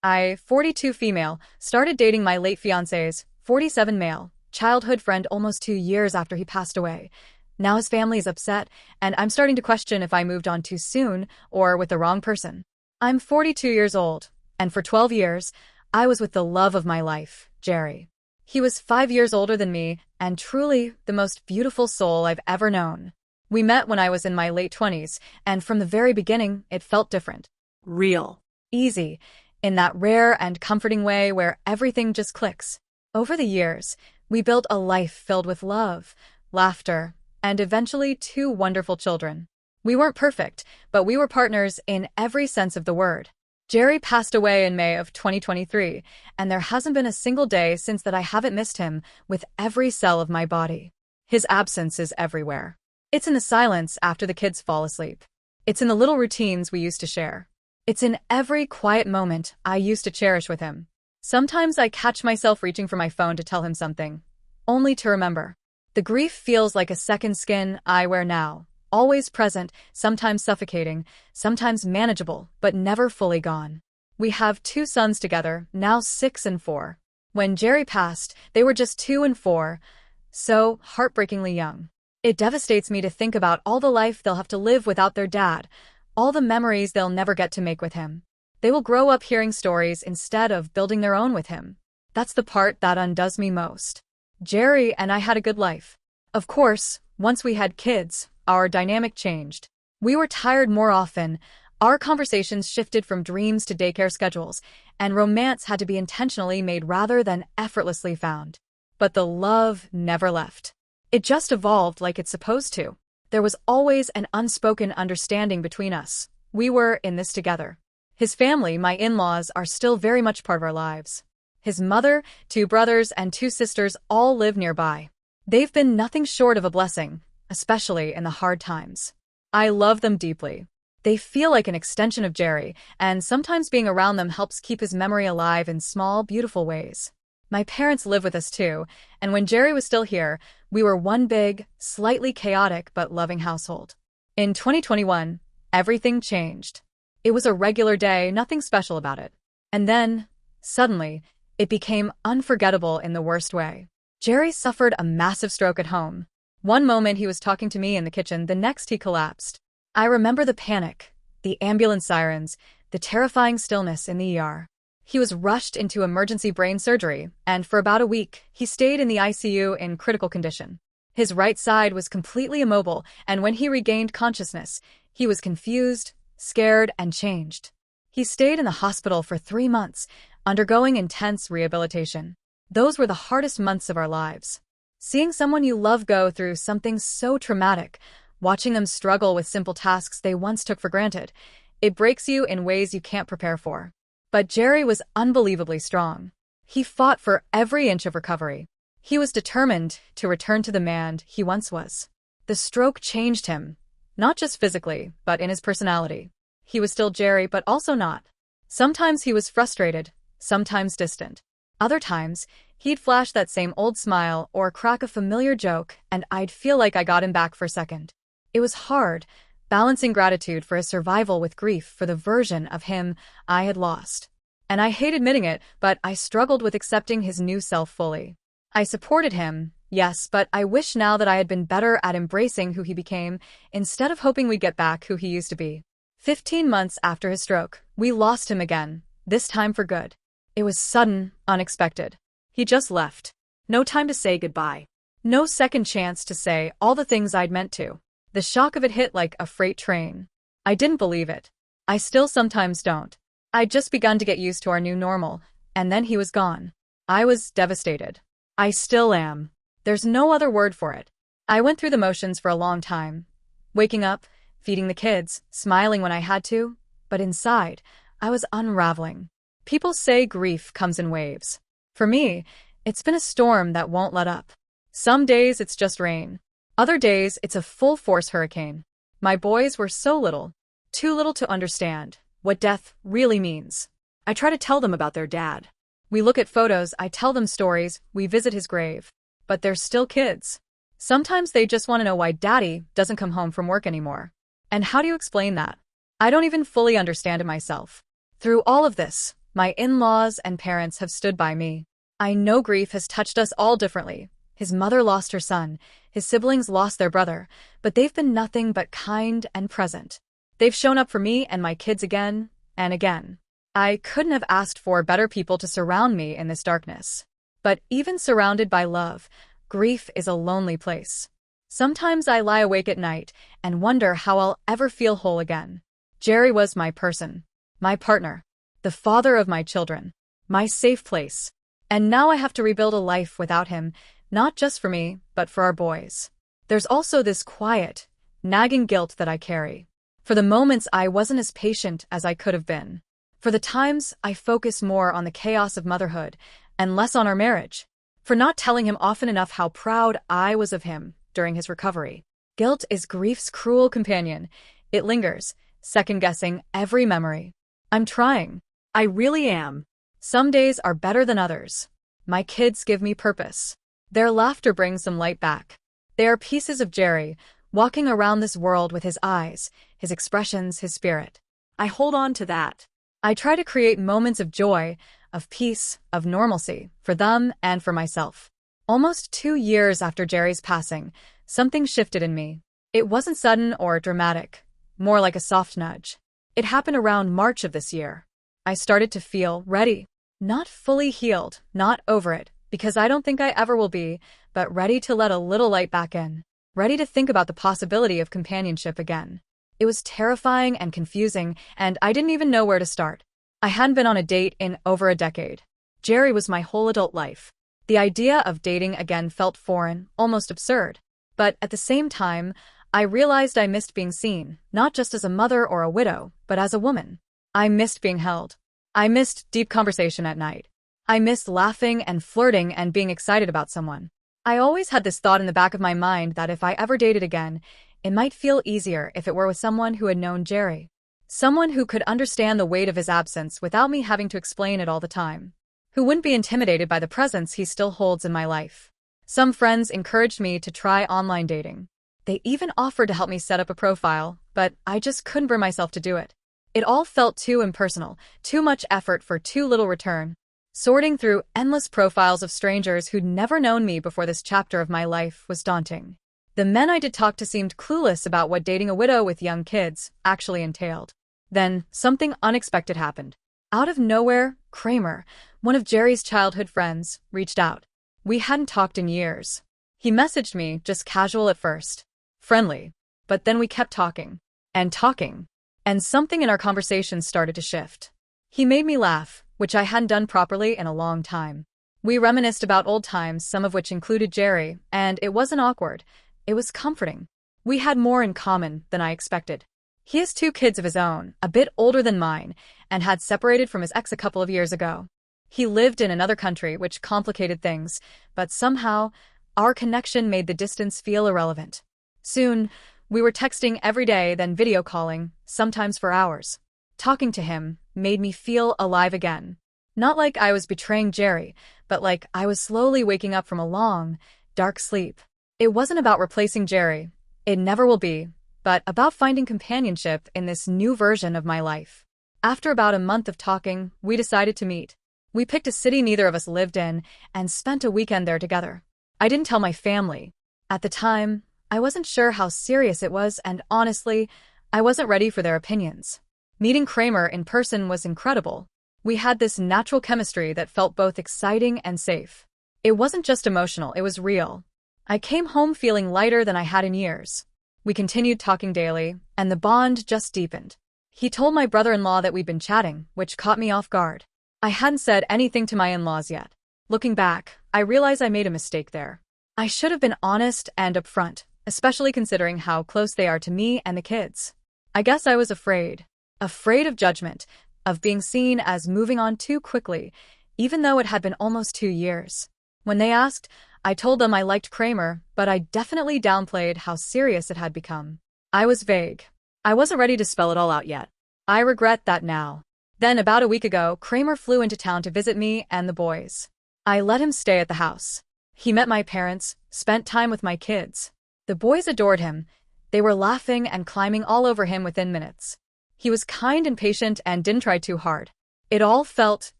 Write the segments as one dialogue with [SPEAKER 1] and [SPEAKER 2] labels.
[SPEAKER 1] I, 42 female, started dating my late fiancé's, 47 male, childhood friend almost 2 years after he passed away. Now his family is upset, and I'm starting to question if I moved on too soon or with the wrong person. I'm 42 years old, and for 12 years, I was with the love of my life, Jerry. He was 5 years older than me, and truly the most beautiful soul I've ever known. We met when I was in my late 20s, and from the very beginning, it felt different.
[SPEAKER 2] Real.
[SPEAKER 1] Easy, in that rare and comforting way where everything just clicks. Over the years, we built a life filled with love, laughter, and eventually 2 wonderful children. We weren't perfect, but we were partners in every sense of the word. Jerry passed away in May of 2023, and there hasn't been a single day since that I haven't missed him with every cell of my body. His absence is everywhere. It's in the silence after the kids fall asleep. It's in the little routines we used to share. It's in every quiet moment I used to cherish with him. Sometimes I catch myself reaching for my phone to tell him something, only to remember. The grief feels like a second skin I wear now, always present, sometimes suffocating, sometimes manageable, but never fully gone. We have 2 sons together, now 6 and 4. When Jerry passed, they were just 2 and 4, so heartbreakingly young. It devastates me to think about all the life they'll have to live without their dad, all the memories they'll never get to make with him. They will grow up hearing stories instead of building their own with him. That's the part that undoes me most. Jerry and I had a good life. Of course, once we had kids, our dynamic changed. We were tired more often, our conversations shifted from dreams to daycare schedules, and romance had to be intentionally made rather than effortlessly found. But the love never left. It just evolved like it's supposed to. There was always an unspoken understanding between us. We were in this together. His family, my in-laws, are still very much part of our lives. His mother, 2 brothers, and 2 sisters all live nearby. They've been nothing short of a blessing, especially in the hard times. I love them deeply. They feel like an extension of Jerry, and sometimes being around them helps keep his memory alive in small, beautiful ways. My parents live with us too, and when Jerry was still here, we were one big, slightly chaotic but loving household. In 2021, everything changed. It was a regular day, nothing special about it. And then, suddenly, it became unforgettable in the worst way. Jerry suffered a massive stroke at home. One moment he was talking to me in the kitchen, the next he collapsed. I remember the panic, the ambulance sirens, the terrifying stillness in the ER. He was rushed into emergency brain surgery, and for about a week, he stayed in the ICU in critical condition. His right side was completely immobile, and when he regained consciousness, he was confused, scared, and changed. He stayed in the hospital for 3 months, undergoing intense rehabilitation. Those were the hardest months of our lives. Seeing someone you love go through something so traumatic, watching them struggle with simple tasks they once took for granted, it breaks you in ways you can't prepare for. But Jerry was unbelievably strong. He fought for every inch of recovery. He was determined to return to the man he once was. The stroke changed him, not just physically, but in his personality. He was still Jerry, but also not. Sometimes he was frustrated, sometimes distant. Other times, he'd flash that same old smile or crack a familiar joke, and I'd feel like I got him back for a second. It was hard, balancing gratitude for his survival with grief for the version of him I had lost. And I hate admitting it, but I struggled with accepting his new self fully. I supported him, yes, but I wish now that I had been better at embracing who he became, instead of hoping we'd get back who he used to be. 15 months after his stroke, we lost him again, this time for good. It was sudden, unexpected. He just left. No time to say goodbye. No second chance to say all the things I'd meant to. The shock of it hit like a freight train. I didn't believe it. I still sometimes don't. I'd just begun to get used to our new normal, and then he was gone. I was devastated. I still am. There's no other word for it. I went through the motions for a long time. Waking up, feeding the kids, smiling when I had to, but inside, I was unraveling. People say grief comes in waves. For me, it's been a storm that won't let up. Some days it's just rain. Other days it's a full-force hurricane. My boys were so little, too little to understand what death really means. I try to tell them about their dad. We look at photos, I tell them stories, we visit his grave. But they're still kids. Sometimes they just want to know why daddy doesn't come home from work anymore. And how do you explain that? I don't even fully understand it myself. Through all of this, My in-laws and parents have stood by me. I know grief has touched us all differently. His mother lost her son, his siblings lost their brother, but they've been nothing but kind and present. They've shown up for me and my kids again and again. I couldn't have asked for better people to surround me in this darkness. But even surrounded by love, grief is a lonely place. Sometimes I lie awake at night and wonder how I'll ever feel whole again. Jerry was my person, my partner, the father of my children, my safe place. And now I have to rebuild a life without him, not just for me, but for our boys. There's also this quiet, nagging guilt that I carry. For the moments I wasn't as patient as I could have been. For the times I focused more on the chaos of motherhood and less on our marriage. For not telling him often enough how proud I was of him during his recovery. Guilt is grief's cruel companion. It lingers, second-guessing every memory. I'm trying. I really am. Some days are better than others. My kids give me purpose. Their laughter brings some light back. They are pieces of Jerry, walking around this world with his eyes, his expressions, his spirit. I hold on to that. I try to create moments of joy, of peace, of normalcy, for them and for myself. Almost 2 years after Jerry's passing, something shifted in me. It wasn't sudden or dramatic, more like a soft nudge. It happened around March of this year. I started to feel ready. Not fully healed, not over it, because I don't think I ever will be, but ready to let a little light back in. Ready to think about the possibility of companionship again. It was terrifying and confusing, and I didn't even know where to start. I hadn't been on a date in over a decade. Jerry was my whole adult life. The idea of dating again felt foreign, almost absurd. But at the same time, I realized I missed being seen, not just as a mother or a widow, but as a woman. I missed being held. I missed deep conversation at night. I missed laughing and flirting and being excited about someone. I always had this thought in the back of my mind that if I ever dated again, it might feel easier if it were with someone who had known Jerry. Someone who could understand the weight of his absence without me having to explain it all the time. Who wouldn't be intimidated by the presence he still holds in my life. Some friends encouraged me to try online dating. They even offered to help me set up a profile, but I just couldn't bring myself to do it. It all felt too impersonal, too much effort for too little return. Sorting through endless profiles of strangers who'd never known me before this chapter of my life was daunting. The men I did talk to seemed clueless about what dating a widow with young kids actually entailed. Then, something unexpected happened. Out of nowhere, Kramer, one of Jerry's childhood friends, reached out. We hadn't talked in years. He messaged me, just casual at first. Friendly. But then we kept talking. And talking. And something in our conversation started to shift. He made me laugh, which I hadn't done properly in a long time. We reminisced about old times, some of which included Jerry, and it wasn't awkward. It was comforting. We had more in common than I expected. He has 2 kids of his own, a bit older than mine, and had separated from his ex a couple of years ago. He lived in another country, which complicated things, but somehow, our connection made the distance feel irrelevant. Soon, we were texting every day, then video calling, sometimes for hours. Talking to him made me feel alive again. Not like I was betraying Jerry, but like I was slowly waking up from a long, dark sleep. It wasn't about replacing Jerry. It never will be, but about finding companionship in this new version of my life. After about a month of talking, we decided to meet. We picked a city neither of us lived in and spent a weekend there together. I didn't tell my family. At the time, I wasn't sure how serious it was, and honestly, I wasn't ready for their opinions. Meeting Kramer in person was incredible. We had this natural chemistry that felt both exciting and safe. It wasn't just emotional, it was real. I came home feeling lighter than I had in years. We continued talking daily, and the bond just deepened. He told my brother-in-law that we'd been chatting, which caught me off guard. I hadn't said anything to my in-laws yet. Looking back, I realized I made a mistake there. I should have been honest and upfront, especially considering how close they are to me and the kids. I guess I was afraid. Afraid of judgment, of being seen as moving on too quickly, even though it had been almost 2 years. When they asked, I told them I liked Kramer, but I definitely downplayed how serious it had become. I was vague. I wasn't ready to spell it all out yet. I regret that now. Then about a week ago, Kramer flew into town to visit me and the boys. I let him stay at the house. He met my parents, spent time with my kids. The boys adored him. They were laughing and climbing all over him within minutes. He was kind and patient and didn't try too hard. It all felt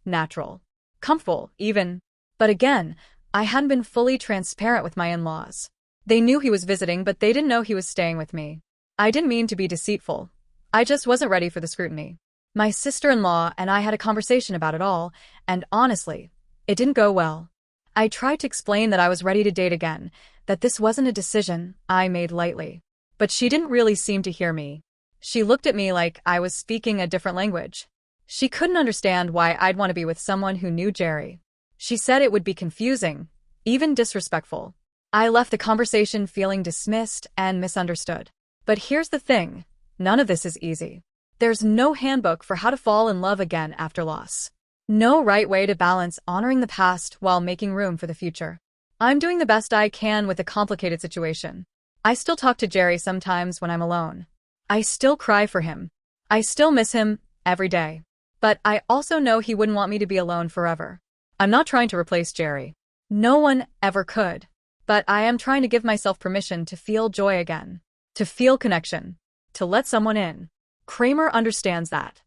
[SPEAKER 1] natural. Comfortable, even. But again, I hadn't been fully transparent with my in-laws. They knew he was visiting, but they didn't know he was staying with me. I didn't mean to be deceitful. I just wasn't ready for the scrutiny. My sister-in-law and I had a conversation about it all, and honestly, it didn't go well. I tried to explain that I was ready to date again, that this wasn't a decision I made lightly. But she didn't really seem to hear me. She looked at me like I was speaking a different language. She couldn't understand why I'd want to be with someone who knew Jerry. She said it would be confusing, even disrespectful. I left the conversation feeling dismissed and misunderstood. But here's the thing, none of this is easy. There's no handbook for how to fall in love again after loss. No right way to balance honoring the past while making room for the future. I'm doing the best I can with a complicated situation. I still talk to Jerry sometimes when I'm alone. I still cry for him. I still miss him every day. But I also know he wouldn't want me to be alone forever. I'm not trying to replace Jerry. No one ever could. But I am trying to give myself permission to feel joy again. To feel connection. To let someone in. Kramer understands that.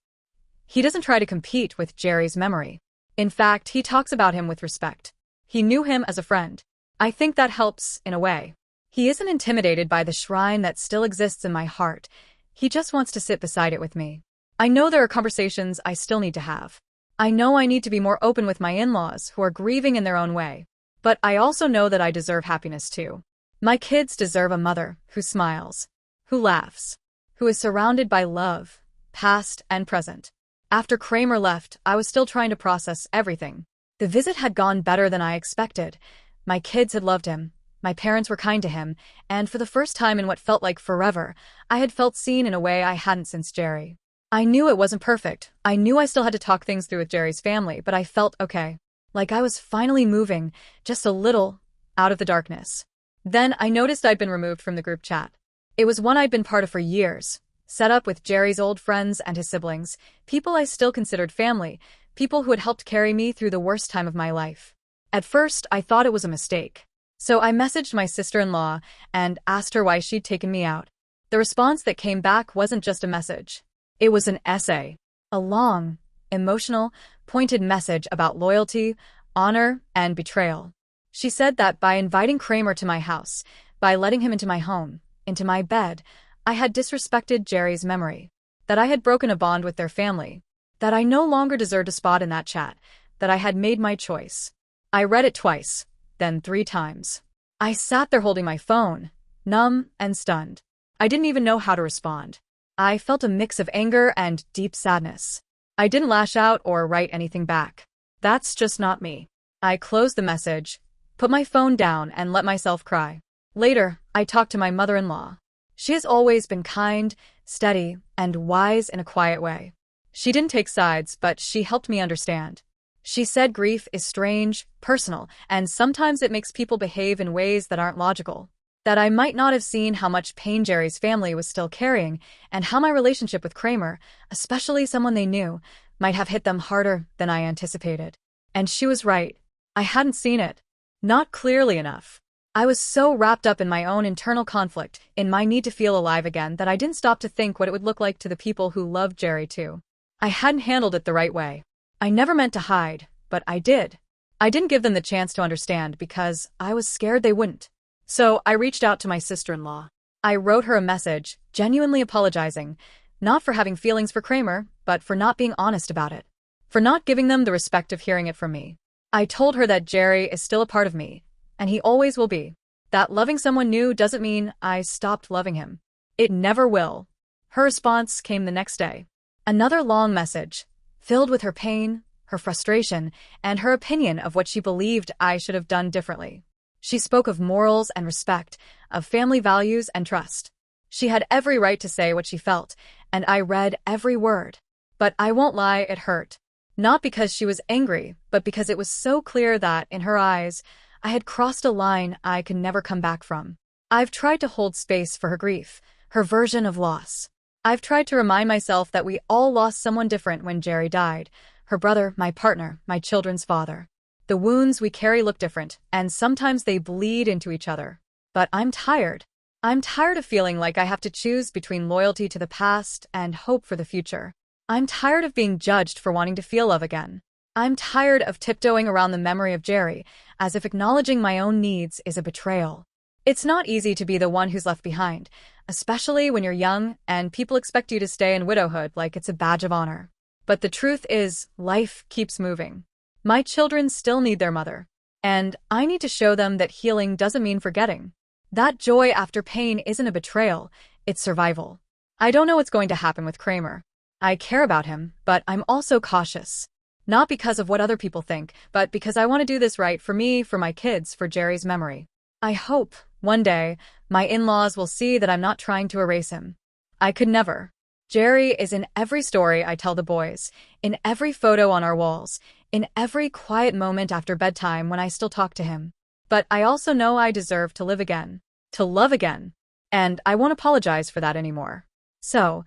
[SPEAKER 1] He doesn't try to compete with Jerry's memory. In fact, he talks about him with respect. He knew him as a friend. I think that helps, in a way. He isn't intimidated by the shrine that still exists in my heart. He just wants to sit beside it with me. I know there are conversations I still need to have. I know I need to be more open with my in-laws who are grieving in their own way. But I also know that I deserve happiness too. My kids deserve a mother who smiles, who laughs, who is surrounded by love, past and present. After Kramer left, I was still trying to process everything. The visit had gone better than I expected. My kids had loved him. My parents were kind to him, and for the first time in what felt like forever, I had felt seen in a way I hadn't since Jerry. I knew it wasn't perfect. I knew I still had to talk things through with Jerry's family, but I felt okay. Like I was finally moving, just a little, out of the darkness. Then I noticed I'd been removed from the group chat. It was one I'd been part of for years, set up with Jerry's old friends and his siblings, people I still considered family, people who had helped carry me through the worst time of my life. At first, I thought it was a mistake. So I messaged my sister-in-law and asked her why she'd taken me out. The response that came back wasn't just a message. It was an essay. A long, emotional, pointed message about loyalty, honor, and betrayal. She said that by inviting Kramer to my house, by letting him into my home, into my bed, I had disrespected Jerry's memory. That I had broken a bond with their family. That I no longer deserved a spot in that chat. That I had made my choice. I read it twice, then 3 times. I sat there holding my phone, numb and stunned. I didn't even know how to respond. I felt a mix of anger and deep sadness. I didn't lash out or write anything back. That's just not me. I closed the message, put my phone down, and let myself cry. Later, I talked to my mother-in-law. She has always been kind, steady, and wise in a quiet way. She didn't take sides, but she helped me understand. She said grief is strange, personal, and sometimes it makes people behave in ways that aren't logical. That I might not have seen how much pain Jerry's family was still carrying, and how my relationship with Kramer, especially someone they knew, might have hit them harder than I anticipated. And she was right. I hadn't seen it. Not clearly enough. I was so wrapped up in my own internal conflict, in my need to feel alive again, that I didn't stop to think what it would look like to the people who loved Jerry too. I hadn't handled it the right way. I never meant to hide, but I did. I didn't give them the chance to understand because I was scared they wouldn't. So I reached out to my sister-in-law. I wrote her a message, genuinely apologizing, not for having feelings for Kramer, but for not being honest about it. For not giving them the respect of hearing it from me. I told her that Jerry is still a part of me, and he always will be. That loving someone new doesn't mean I stopped loving him. It never will. Her response came the next day. Another long message, filled with her pain, her frustration, and her opinion of what she believed I should have done differently. She spoke of morals and respect, of family values and trust. She had every right to say what she felt, and I read every word. But I won't lie, it hurt. Not because she was angry, but because it was so clear that, in her eyes, I had crossed a line I could never come back from. I've tried to hold space for her grief, her version of loss. I've tried to remind myself that we all lost someone different when Jerry died. Her brother, my partner, my children's father. The wounds we carry look different, and sometimes they bleed into each other. But I'm tired. I'm tired of feeling like I have to choose between loyalty to the past and hope for the future. I'm tired of being judged for wanting to feel love again. I'm tired of tiptoeing around the memory of Jerry, as if acknowledging my own needs is a betrayal. It's not easy to be the one who's left behind, especially when you're young and people expect you to stay in widowhood like it's a badge of honor. But the truth is, life keeps moving. My children still need their mother, and I need to show them that healing doesn't mean forgetting. That joy after pain isn't a betrayal, it's survival. I don't know what's going to happen with Kramer. I care about him, but I'm also cautious. Not because of what other people think, but because I want to do this right for me, for my kids, for Jerry's memory. I hope, one day, my in-laws will see that I'm not trying to erase him. I could never. Jerry is in every story I tell the boys, in every photo on our walls, in every quiet moment after bedtime when I still talk to him. But I also know I deserve to live again, to love again, and I won't apologize for that anymore. So,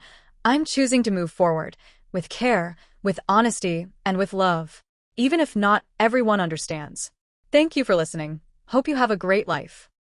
[SPEAKER 1] I'm choosing to move forward, with care, with honesty, and with love, even if not everyone understands. Thank you for listening. Hope you have a great life.